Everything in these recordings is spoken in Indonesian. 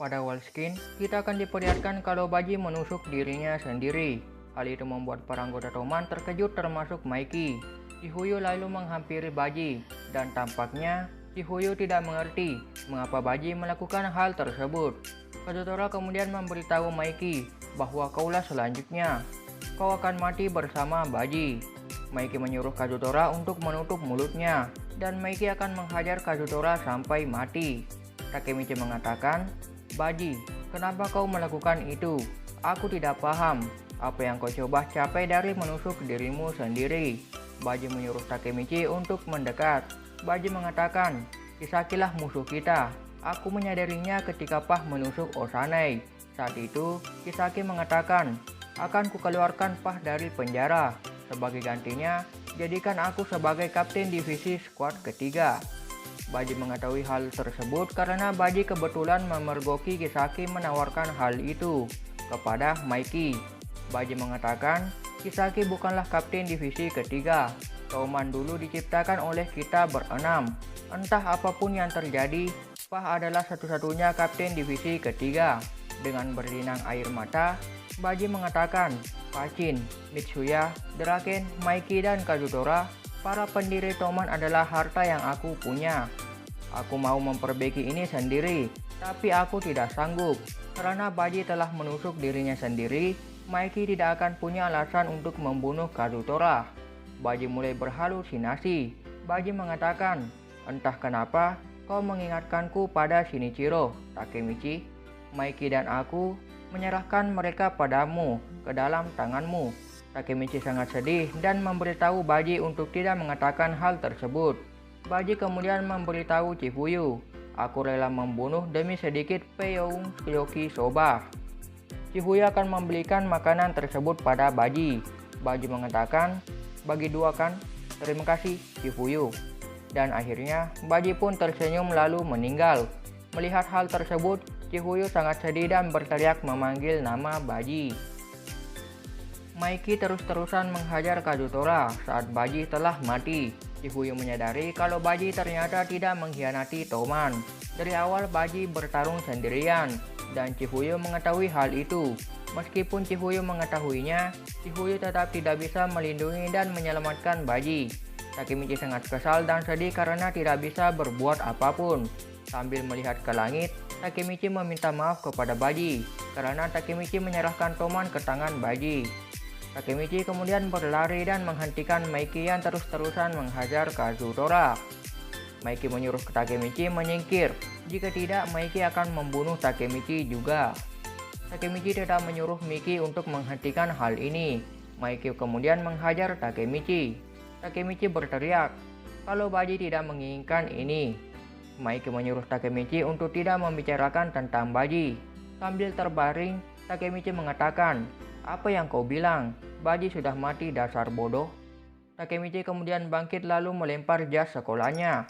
Pada Walskin, kita akan diperlihatkan kalau Baji menusuk dirinya sendiri. Hal itu membuat para anggota Toman terkejut termasuk Mikey. Chihuyu lalu menghampiri Baji, dan tampaknya Chihuyu tidak mengerti mengapa Baji melakukan hal tersebut. Kazutora kemudian memberitahu Mikey bahwa kaulah selanjutnya. Kau akan mati bersama Baji. Mikey menyuruh Kazutora untuk menutup mulutnya, dan Mikey akan menghajar Kazutora sampai mati. Takemichi mengatakan, Baji, kenapa kau melakukan itu? Aku tidak paham. Apa yang kau coba capai dari menusuk dirimu sendiri? Baji menyuruh Takemichi untuk mendekat. Baji mengatakan, Kisakilah musuh kita. Aku menyadarinya ketika Pah menusuk Osanai. Saat itu, Kisaki mengatakan, akan kukeluarkan Pah dari penjara. Sebagai gantinya, jadikan aku sebagai kapten divisi skuad ketiga. Baji mengetahui hal tersebut karena Baji kebetulan memergoki Kisaki menawarkan hal itu kepada Mikey. Baji mengatakan, Kisaki bukanlah kapten divisi ketiga. Toman dulu diciptakan oleh kita berenam. Entah apapun yang terjadi, Pah adalah satu-satunya kapten divisi ketiga. Dengan berlinang air mata, Baji mengatakan, Pachin, Mitsuya, Draken, Mikey, dan Kazutora, para pendiri Toman adalah harta yang aku punya. Aku mau memperbaiki ini sendiri, tapi aku tidak sanggup. Karena Baji telah menusuk dirinya sendiri, Mikey tidak akan punya alasan untuk membunuh Kazutora. Baji mulai berhalusinasi. Baji mengatakan, entah kenapa kau mengingatkanku pada Shinichiro, Takemichi. Mikey dan aku menyerahkan mereka padamu ke dalam tanganmu. Takemichi sangat sedih dan memberitahu Baji untuk tidak mengatakan hal tersebut. Baji kemudian memberitahu Chifuyu, aku rela membunuh demi sedikit Peyong Yoki Soba. Chifuyu akan membelikan makanan tersebut pada Baji. Baji mengatakan, bagi dua kan? Terima kasih Chifuyu. Dan akhirnya Baji pun tersenyum lalu meninggal. Melihat hal tersebut, Chifuyu sangat sedih dan berteriak memanggil nama Baji. Mikey terus-terusan menghajar Kazutora saat Baji telah mati. Chifuyu menyadari kalau Baji ternyata tidak mengkhianati Toman. Dari awal Baji bertarung sendirian, dan Chifuyu mengetahui hal itu. Meskipun Chifuyu mengetahuinya, Chifuyu tetap tidak bisa melindungi dan menyelamatkan Baji. Takemichi sangat kesal dan sedih karena tidak bisa berbuat apapun. Sambil melihat ke langit, Takemichi meminta maaf kepada Baji karena Takemichi menyerahkan Toman ke tangan Baji. Takemichi kemudian berlari dan menghentikan Mikey yang terus-terusan menghajar Kazutora. Mikey menyuruh Takemichi menyingkir, jika tidak Mikey akan membunuh Takemichi juga. Takemichi tidak menyuruh Mikey untuk menghentikan hal ini. Mikey kemudian menghajar Takemichi. Takemichi berteriak, kalau Baji tidak menginginkan ini. Mikey menyuruh Takemichi untuk tidak membicarakan tentang Baji. Sambil terbaring, Takemichi mengatakan, apa yang kau bilang? Baji sudah mati dasar bodoh. Takemichi kemudian bangkit lalu melempar jas sekolahnya.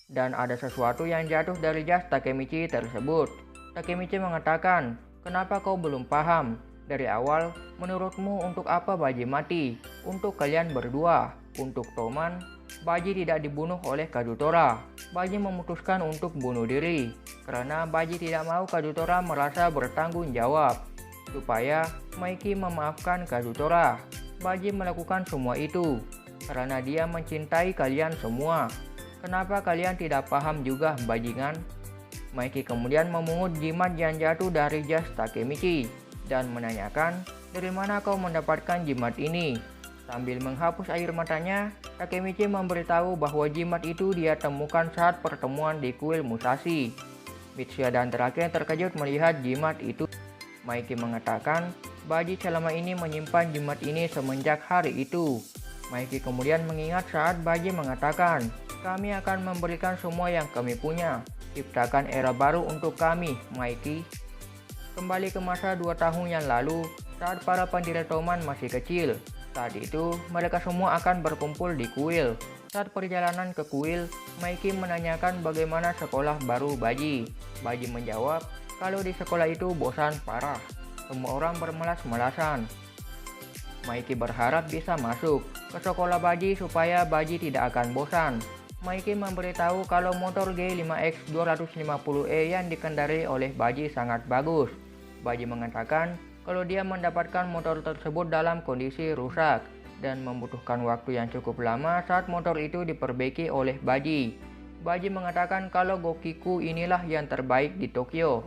Dan ada sesuatu yang jatuh dari jas Takemichi tersebut. Takemichi mengatakan, kenapa kau belum paham? Dari awal, menurutmu untuk apa Baji mati? Untuk kalian berdua. Untuk Toman, Baji tidak dibunuh oleh Kazutora. Baji memutuskan untuk bunuh diri karena Baji tidak mau Kazutora merasa bertanggung jawab. Supaya Mikey memaafkan Kazutora, Baji melakukan semua itu karena dia mencintai kalian semua. Kenapa kalian tidak paham juga, bajingan? Mikey kemudian memungut jimat yang jatuh dari jas Takemichi dan menanyakan, dari mana kau mendapatkan jimat ini? Sambil menghapus air matanya, Takemichi memberitahu bahwa jimat itu dia temukan saat pertemuan di kuil Musashi. Mitsuya dan Draken terkejut melihat jimat itu. Mikey mengatakan, Baji selama ini menyimpan jimat ini semenjak hari itu. Mikey kemudian mengingat saat Baji mengatakan, kami akan memberikan semua yang kami punya. Ciptakan era baru untuk kami, Mikey. Kembali ke masa 2 tahun yang lalu, saat para pendiri Toman masih kecil. Saat itu, mereka semua akan berkumpul di kuil. Saat perjalanan ke kuil, Mikey menanyakan bagaimana sekolah baru Baji. Baji menjawab, kalau di sekolah itu bosan parah. Semua orang bermelas-melasan. Mikey berharap bisa masuk ke sekolah Baji supaya Baji tidak akan bosan. Mikey memberitahu kalau motor G5X 250E yang dikendarai oleh Baji sangat bagus. Baji mengatakan kalau dia mendapatkan motor tersebut dalam kondisi rusak dan membutuhkan waktu yang cukup lama saat motor itu diperbaiki oleh Baji. Baji mengatakan kalau Gokiku inilah yang terbaik di Tokyo.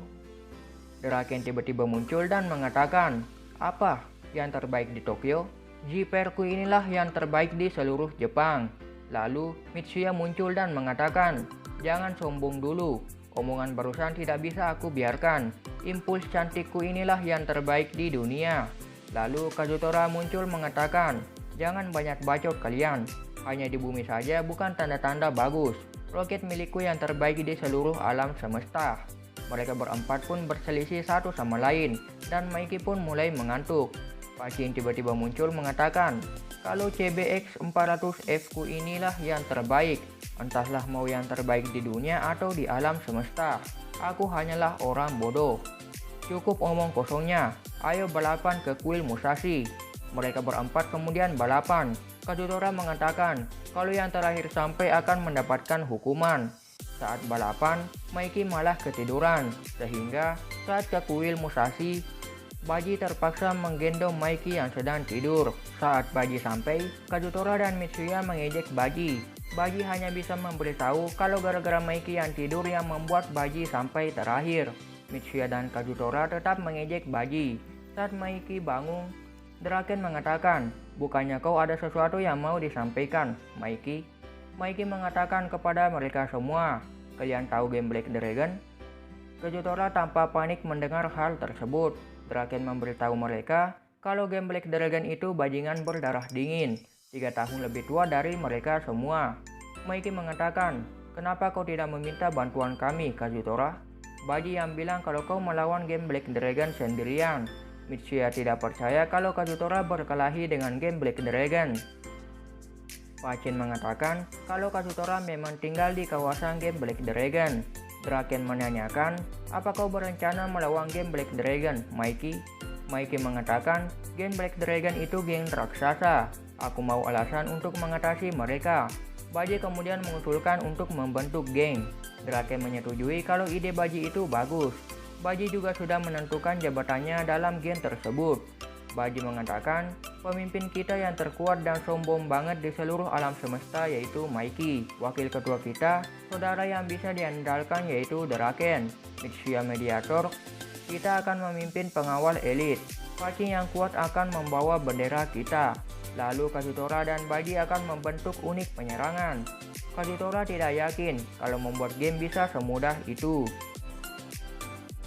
Draken tiba-tiba muncul dan mengatakan, "Apa yang terbaik di Tokyo? Jeeperku inilah yang terbaik di seluruh Jepang." Lalu Mitsuya muncul dan mengatakan, "Jangan sombong dulu, omongan barusan tidak bisa aku biarkan. Impuls cantikku inilah yang terbaik di dunia." Lalu Kazutora muncul mengatakan, "Jangan banyak bacot kalian, hanya di bumi saja bukan tanda-tanda bagus. Roket milikku yang terbaik di seluruh alam semesta." Mereka berempat pun berselisih satu sama lain, dan Mikey pun mulai mengantuk. Pachin tiba-tiba muncul mengatakan, "Kalau CBX 400F ku inilah yang terbaik, entahlah mau yang terbaik di dunia atau di alam semesta. Aku hanyalah orang bodoh. Cukup omong kosongnya, ayo balapan ke kuil Musashi." Mereka berempat kemudian balapan. Kazutora mengatakan kalau yang terakhir sampai akan mendapatkan hukuman. Saat balapan, Mikey malah ketiduran, sehingga saat ke kuil Musashi, Baji terpaksa menggendong Mikey yang sedang tidur. Saat Baji sampai, Kazutora dan Mitsuya mengejek Baji. Baji hanya bisa memberitahu kalau gara-gara Mikey yang tidur yang membuat Baji sampai terakhir. Mitsuya dan Kazutora tetap mengejek Baji. Saat Mikey bangun, Draken mengatakan, "Bukannya kau ada sesuatu yang mau disampaikan, Mikey?" Mikey mengatakan kepada mereka semua, "Kalian tahu game Black Dragon?" Kazutora tanpa panik mendengar hal tersebut. Draken memberitahu mereka kalau game Black Dragon itu bajingan berdarah dingin, 3 tahun lebih tua dari mereka semua. Mikey mengatakan, "Kenapa kau tidak meminta bantuan kami, Kazutora? Baji yang bilang kalau kau melawan game Black Dragon sendirian." Mitsuya tidak percaya kalau Kazutora berkelahi dengan game Black Dragon. Pachin mengatakan kalau Kazutora memang tinggal di kawasan game Black Dragon. Draken menanyakan, "Apa kau berencana melawan game Black Dragon, Mikey?" Mikey mengatakan, "Game Black Dragon itu geng raksasa. Aku mau alasan untuk mengatasi mereka." Baji kemudian mengusulkan untuk membentuk geng. Draken menyetujui kalau ide Baji itu bagus. Baji juga sudah menentukan jabatannya dalam geng tersebut. Baji mengatakan, "Pemimpin kita yang terkuat dan sombong banget di seluruh alam semesta yaitu Mikey. Wakil ketua kita, saudara yang bisa diandalkan yaitu Draken. Mitsuya mediator, kita akan memimpin pengawal elit. Pachin yang kuat akan membawa bendera kita. Lalu Kazutora dan Baji akan membentuk unit penyerangan." Kazutora tidak yakin kalau membuat game bisa semudah itu.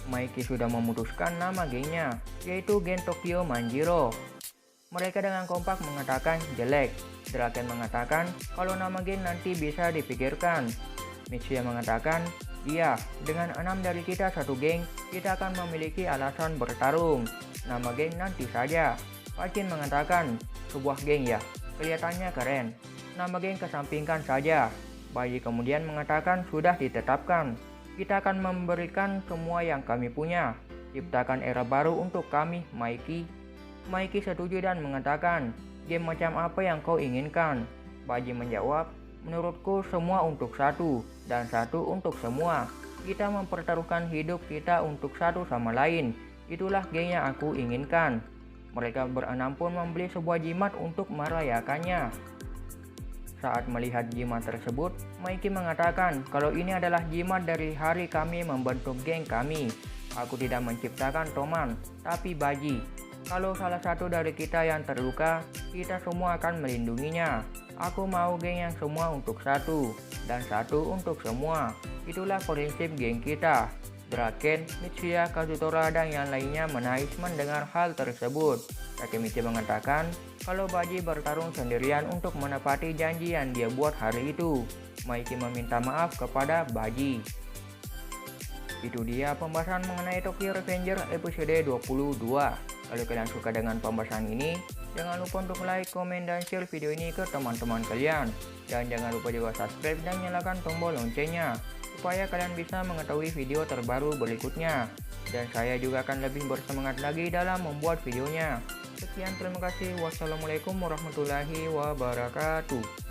Mikey sudah memutuskan nama gengnya, yaitu Geng Tokyo Manjiro. Mereka dengan kompak mengatakan jelek. Draken mengatakan kalau nama geng nanti bisa dipikirkan. Mitsuya mengatakan, "Iya, dengan 6 dari kita satu geng, kita akan memiliki alasan bertarung. Nama geng nanti saja." Pachin mengatakan, "Sebuah geng ya, kelihatannya keren. Nama geng kesampingkan saja." Baji kemudian mengatakan sudah ditetapkan. "Kita akan memberikan semua yang kami punya. Ciptakan era baru untuk kami, Mikey." Mikey setuju dan mengatakan, "Game macam apa yang kau inginkan?" Baji menjawab, "Menurutku semua untuk satu, dan satu untuk semua. Kita mempertaruhkan hidup kita untuk satu sama lain. Itulah game yang aku inginkan." Mereka berenam pun membeli sebuah jimat untuk merayakannya. Saat melihat jimat tersebut, Mikey mengatakan kalau ini adalah jimat dari hari kami membentuk geng kami. "Aku tidak menciptakan Toman, tapi Baji. Kalau salah satu dari kita yang terluka, kita semua akan melindunginya. Aku mau geng yang semua untuk satu, dan satu untuk semua. Itulah prinsip geng kita." Draken, Mitsuya, Kazutora, dan yang lainnya menangis mendengar hal tersebut. Takemichi mengatakan kalau Baji bertarung sendirian untuk menepati janji yang dia buat hari itu. Mikey meminta maaf kepada Baji. Itu dia pembahasan mengenai Tokyo Revenger episode 22. Kalau kalian suka dengan pembahasan ini, jangan lupa untuk like, komen, dan share video ini ke teman-teman kalian. Dan jangan lupa juga subscribe dan nyalakan tombol loncengnya, supaya kalian bisa mengetahui video terbaru berikutnya. Dan saya juga akan lebih bersemangat lagi dalam membuat videonya. Sekian, terima kasih. Wassalamualaikum warahmatullahi wabarakatuh.